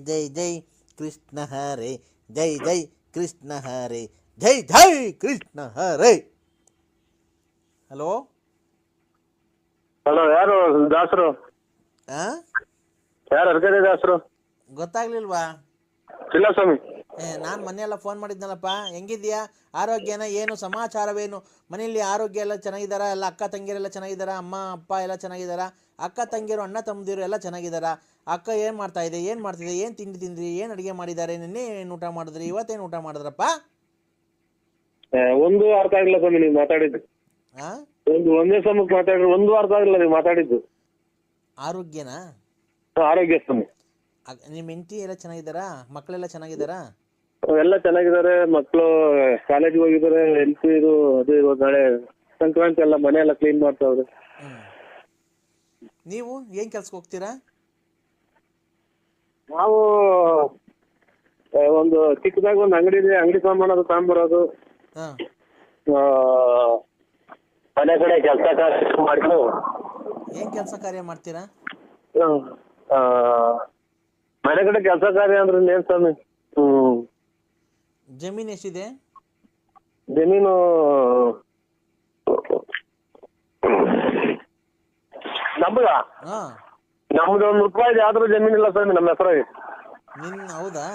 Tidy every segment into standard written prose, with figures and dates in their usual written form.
ಜೈ ಜೈ ಕೃಷ್ಣ ಹರೇ ಜೈ ಜೈ ಕೃಷ್ಣ ಹರೇ ಜೈ ಜೈ ಕೃಷ್ಣ ಹರೇ. Hello hello, ಯಾರು ದಾಸರು? ಯಾರು ಅರ್ಕರಿ ದಾಸರು? ಗೊತ್ತಾಗ್ಲಿಲ್ವಾ? ಇಲ್ಲ ಸ್ವಾಮಿ. ನಾನು ಮನೆಯೆಲ್ಲ ಫೋನ್ ಮಾಡಿದ್ನಲ್ಲಪ್ಪ. ಹೆಂಗಿದ್ಯಾ? ಆರೋಗ್ಯನ ಏನು ಸಮಾಚಾರವೇನು? ಮನೆಯಲ್ಲಿ ಆರೋಗ್ಯ ಎಲ್ಲ ಚೆನ್ನಾಗಿದ್ದಾರಾ? ಎಲ್ಲ ಅಕ್ಕ ತಂಗಿಯರೆಲ್ಲ ಚೆನ್ನಾಗಿದ್ದಾರಾ? ಅಮ್ಮ ಅಪ್ಪ ಎಲ್ಲ ಚೆನ್ನಾಗಿದ್ದಾರಾ? ಅಕ್ಕ ತಂಗಿಯರು ಅಣ್ಣ ತಮ್ಮದಿರು ಎಲ್ಲ ಚೆನ್ನಾಗಿದ್ದಾರಾ? ಅಕ್ಕ ಏನು ಮಾಡ್ತಾ ಇದೆ, ಏನು ಮಾಡ್ತಿದೆ, ಏನು ತಿಂಡಿ ತಿಂದ್ರಿ, ಏನು ಅಡುಗೆ ಮಾಡಿದ್ದಾರೆ, ನಿನ್ನೆ ಏನು ಊಟ ಮಾಡಿದ್ರಿ, ಇವತ್ತೇನು ಊಟ ಮಾಡಿದ್ರಪ್ಪ? ಒಂದು ಅರ್ಥ ಆಗಿಲ್ಲ ಸ್ವಾಮಿ ನೀವು ಮಾತಾಡಿದ್ದು. ಒಂದೇ ಸಮಯಕ್ಕೆ ಮಾತಾಡಿದ್ರೆ ಒಂದು ಅರ್ಥ ಆಗಿಲ್ಲ ನೀವು ಮಾತಾಡಿದ್ದು. ಆರೋಗ್ಯನಾ? ಆರೋಗ್ಯ ಸ್ವಾಮಿ. ನಿಮ್ಮ ಹೆಂಡತಿ ಎಲ್ಲ ಚೆನ್ನಾಗಿದ್ದಾರಾ? ಮಕ್ಕಳೆಲ್ಲ ಚೆನ್ನಾಗಿದ್ದಾರಾ? ಎಲ್ಲ ಚೆನ್ನಾಗಿದ್ದಾರೆ. ಮಕ್ಕಳು ಕಾಲೇಜ್ಗೆ ಹೋಗಿದ್ದಾರೆ. ಹೆಲ್ತ್ ಇದು ಅದು ಇವಾಗ ನಾಳೆ ಸಂಕ್ರಾಂತಿ ಎಲ್ಲ ಮನೆ ಎಲ್ಲ ಕ್ಲೀನ್ ಮಾಡ್ತಾವ್ರೆ. ನೀವು ಏನ್ ಕೆಲ್ಸಕ್ಕೆ ಹೋಗ್ತೀರಾ? ನಾವು ಒಂದು ಚಿಕ್ಕದಾಗ ಒಂದು ಅಂಗಡಿ ಇದೆ, ಅಂಗಡಿ ಸಾಮಾನು ಅದು ತಗೊಂಡ್ಬರೋದು, ಮನೆ ಕಡೆ ಕೆಲಸ ಮಾಡ್ಕೊಂಡು. ಏನ್ ಕೆಲಸ ಕಾರ್ಯ ಮಾಡ್ತೀರಾ? ಮನೆ ಕಡೆ ಕೆಲಸ ಕಾರ್ಯ ಅಂದ್ರೆ ಏನ್ ಸ್ವಾಮಿ? ಜಮೀನ್ ಎಷ್ಟಿದೆ? ಜಮೀನು ನಮ್ದ ನಮ್ದು ₹1 ಆದ್ರೂ ಜಮೀನ್ ಇಲ್ಲ ಸ್ವಾಮಿ ನಮ್ಮ ಹೆಸರಾಗಿ. ಹೌದಾ?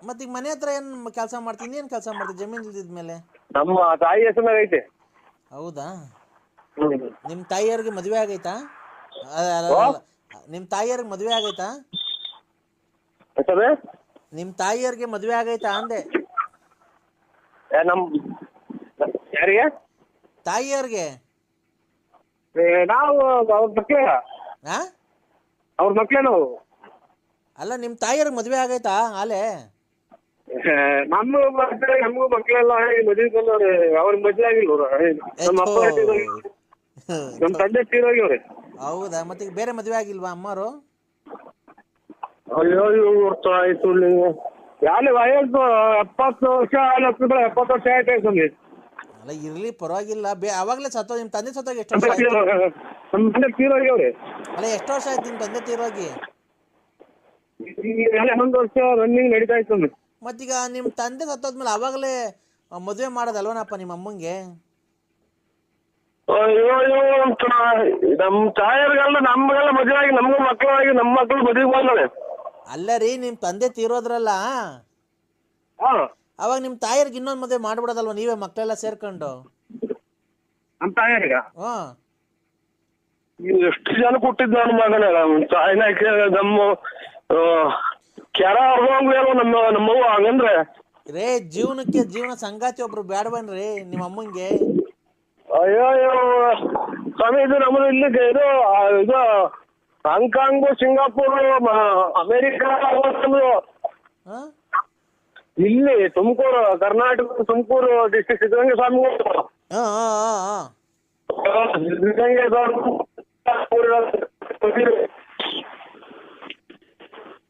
ಮತ್ತೀಗ ಮನೆ ಹತ್ರ ಏನ್ ಕೆಲಸ ಮಾಡ್ತೀನಿ? ಏನ್ ಕೆಲಸ ಮಾಡ್ತೀನಿ ಜಮೀನ್ ಇಲ್ದಿದ್ಮೇಲೆ? ನಮ್ಮ ತಾಯಿ ಹೆಸರಿನಾಗ ಐತೆ. ಹೌದಾ? ನಿಮ್ ತಾಯಿಯವ್ರಿಗೆ ಮದ್ವೆ ಆಗೈತಾ? ನಿಮ್ ತಾಯಿಯವ್ರಿಗೆ ಮದ್ವೆ ಆಗೈತಾ? ನಿಮ್ ತಾಯಿಯವ್ರಿಗೆ ಮದ್ವೆ ಆಗೈತಾ ಅಂದೆ. ನಮ್ ಯಾರಿಗೆ? ತಾಯಿಯವ್ರಿಗೆ. ನಾವು ಅವ್ರ ಮಕ್ಳೇ. ಅವ್ರ ಮಕ್ಳೇ ನಾವು. ಅಲ್ಲ, ನಿಮ್ ತಾಯಿಯವ್ರಿಗೆ ಮದ್ವೆ ಆಗೈತಾ ಆಲೆ? ನಮಗೂ ಮಕ್ಳೆಲ್ಲ ಮದ್ವೆ ಬಂದವ್ರೆ. ಅವ್ರಿಗೆ ಮದ್ವೆ ಆಗಿಲ್ವ? ನಮ್ಮ ಅಪ್ಪ ನಮ್ ತಂದೆ ತೀರೋಗ್ಯವ್ರೆ. ಹೌದಾ? ಮತ್ತೆ ಬೇರೆ ಮದ್ವೆ ಆಗಿಲ್ವಾ ಅಮ್ಮರು? ಅಯ್ಯೋ, 7 ವರ್ಷ ಆಯ್ತು. ಯಾರು ವಯಸ್ಸು 70 ವರ್ಷ 70 ವರ್ಷ ಆಯ್ತು ಸ್ವಾಮಿ. ಅಲ್ಲ, ಇರ್ಲಿ ಪರವಾಗಿಲ್ಲ. ಅವಾಗ್ಲೇ ಸತ್ತೋ ನಿಮ್ ತಂದೆ ಸತ್ತೋಗಿ ಎಷ್ಟು ವರ್ಷ ಆಯ್ತು? ನಮ್ಮ ತಂದೆ ತೀರೋಗ್ಯವ್ರೆ. ಅಲ್ಲ, ಎಷ್ಟು ವರ್ಷ ಆಯ್ತು ನಿಮ್ ತಂದೆ ತೀರೋಗಿ? 11 ವರ್ಷ ರನ್ನಿಂಗ್ ನಡೀತಾ ಇತ್ತು. ಮತ್ತೀಗ ನಿಮ್ ತಂದೆ ಸತ್ತೋದ್ಮೇಲೆ ಅವಾಗಲೇ ಮದುವೆ ಮಾಡೋದಲ್ವನಪ್ಪ ನಿಮ್ಮ ಅಮ್ಮಂಗೆ? ಅಯ್ಯೋ, ನಮ್ ತಾಯಿಯವ್ರಿಗೆಲ್ಲ ನಮ್ಗೆಲ್ಲ ಮದುವೆ ಆಗಿ ನಮ್ಗೂ ಮಕ್ಕಳು ಆಗಿ ನಮ್ಮ ಮಕ್ಕಳು ಮದುವೆ ಬಂದವೆ. ಅಲ್ಲ ರೀ, ನಿಮ್ ತಂದೆ ತೀರೋದ್ರಲ್ಲ, ಅವಾಗ ನಿಮ್ ತಾಯಿಯರ್ಗೆ ಇನ್ನೊಂದು ಮದುವೆ ಮಾಡ್ಬಿಡೋದಲ್ವ ನೀವೇ ಮಕ್ಕಳೆಲ್ಲ ಸೇರ್ಕೊಂಡು? ನಮ್ ತಾಯಿಯರ್ಗ ಎಷ್ಟು ಜನ ಕೊಟ್ಟಿದ್ದ ನನ್ನ ಮಗನ ತಾಯಿನ ನಮ್ಮ ಕೆರ ಹೊರಗಂಗ್ಲೇನೋ ನಮ್ಮವ್ವ ಹಂಗಂದ್ರೆ. ರೇ, ಜೀವನ ಸಂಗಾತಿ ಒಬ್ರು ಬೇಡವನ್ರಿ ನಿಮ್ಮ ಅಮ್ಮಂಗೆ? ಅಯ್ಯೋ ಸ್ವಾಮಿ, ಇದು ನಮ್ಮದು ಇಲ್ಲಿ ಇದು ಹಾಂಗ್ಕಾಂಗ್, ಸಿಂಗಾಪುರ್, ಅಮೇರಿಕಾ, ಇಲ್ಲಿ ತುಮಕೂರು, ಕರ್ನಾಟಕ ತುಮಕೂರು ಡಿಸ್ಟ್ರಿಕ್ಟ್ ಸಿದ್ಧಗಂಗೆ ಸ್ವಾಮಿ.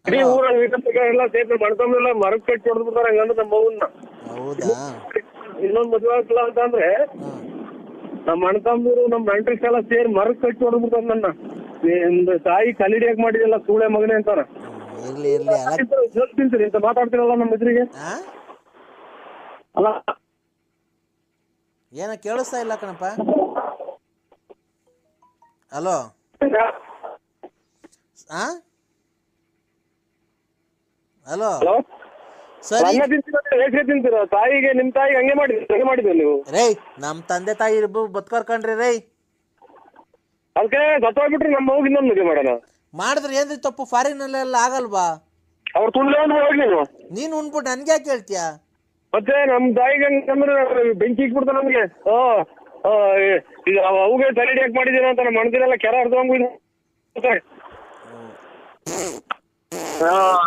ಇಡೀ ಊರಾಗ ಎಲ್ಲ ಸೇರ್ಸಿ ಮಣ್ಕೊಂಬೆಲ್ಲ ಮರಕ್ಕೆ ಕಟ್ಟಿ ಹೊಡೆದ್ಬಿಡ್ತಾರೆ. ಹಂಗಂದ್ರೆ ನಮ್ಮ ಮಗುನ್ನ. ಹೌದಾ? ಇನ್ನೊಂದು ಮದುವೆ ಆಗ್ತಿಲ್ಲ ಅಂತಂದ್ರೆ ನಮ್ಮ ಅಣ್ತಂಬರು ನಮ್ಮ ನೆಂಟ್ರಿಸ್ ಎಲ್ಲ ಸೇರಿ ಮರಕ್ಕೆ ಕಟ್ಟಿ ಹೊಡೆದ್ಬಿಡ್ತಾರೆ ನನ್ನ. ತಾಯಿ ಕಲಿಡಿಯಾಗ ಮಾಡಿದೆಲ್ಲ ಸೂಳೆ ಮಗನೇ ಅಂತಾರ. ತಿಂತೀರಿ ಅಂತ ಮಾತಾಡ್ತಿರಲ್ಲ ನಮ್ಮ ಎದುರಿಗೆ. ಅಲ್ಲ, ಏನ ಕೇಳಿಸ್ತಾ ಇಲ್ಲ ಕಣಪ್ಪ. ಹಲೋ, ಹಲೋ, ಸರಿ. ತಿಂತೀರ ತಾಯಿಗೆ? ನಿಮ್ ತಾಯಿಗೆ ಹಂಗೆ ಮಾಡಿದ್ವಿ ನೀವು? ರೇ, ನಮ್ ತಂದೆ ತಾಯಿ ಬದುಕರ್ಕಂಡ್ರಿ ರೈ. ಅದಕ್ಕೆ ಸತ್ತೋಗ್ಬಿಟ್ರೆ ನಮ್ಮ ಮಗು ಇನ್ನೊಂದು ಮದುವೆ ಮಾಡೋಣ. ಮಾಡಿದ್ರೆ ಏನ್ರಿ ತಪ್ಪು? ಫಾರಿನಲ್ಲೆಲ್ಲ ಆಗಲ್ವಾ? ಅವ್ರು ತುಳ್ಳೆ ಹೋಗಿ ನೀನು ಉಣ್ಬಿಟ್ಟು ನನ್ಗೆ ಯಾಕೆ ಹೇಳ್ತೀಯ? ಮತ್ತೆ ನಮ್ ತಾಯಿಗೆ ಹಂಗಂದ್ರೆ ಬೆಂಕಿ ಇಕ್ಬಿಡ್ತಾರ ನಮ್ಗೆ. ಅವುಗೆ ತಲೆಡಿ ಯಾಕೆ ಮಾಡಿದೀರ ಅಂತ ನಮ್ಮ ಮನದಿನೆಲ್ಲ ಕೆರ ಅರ್ಧ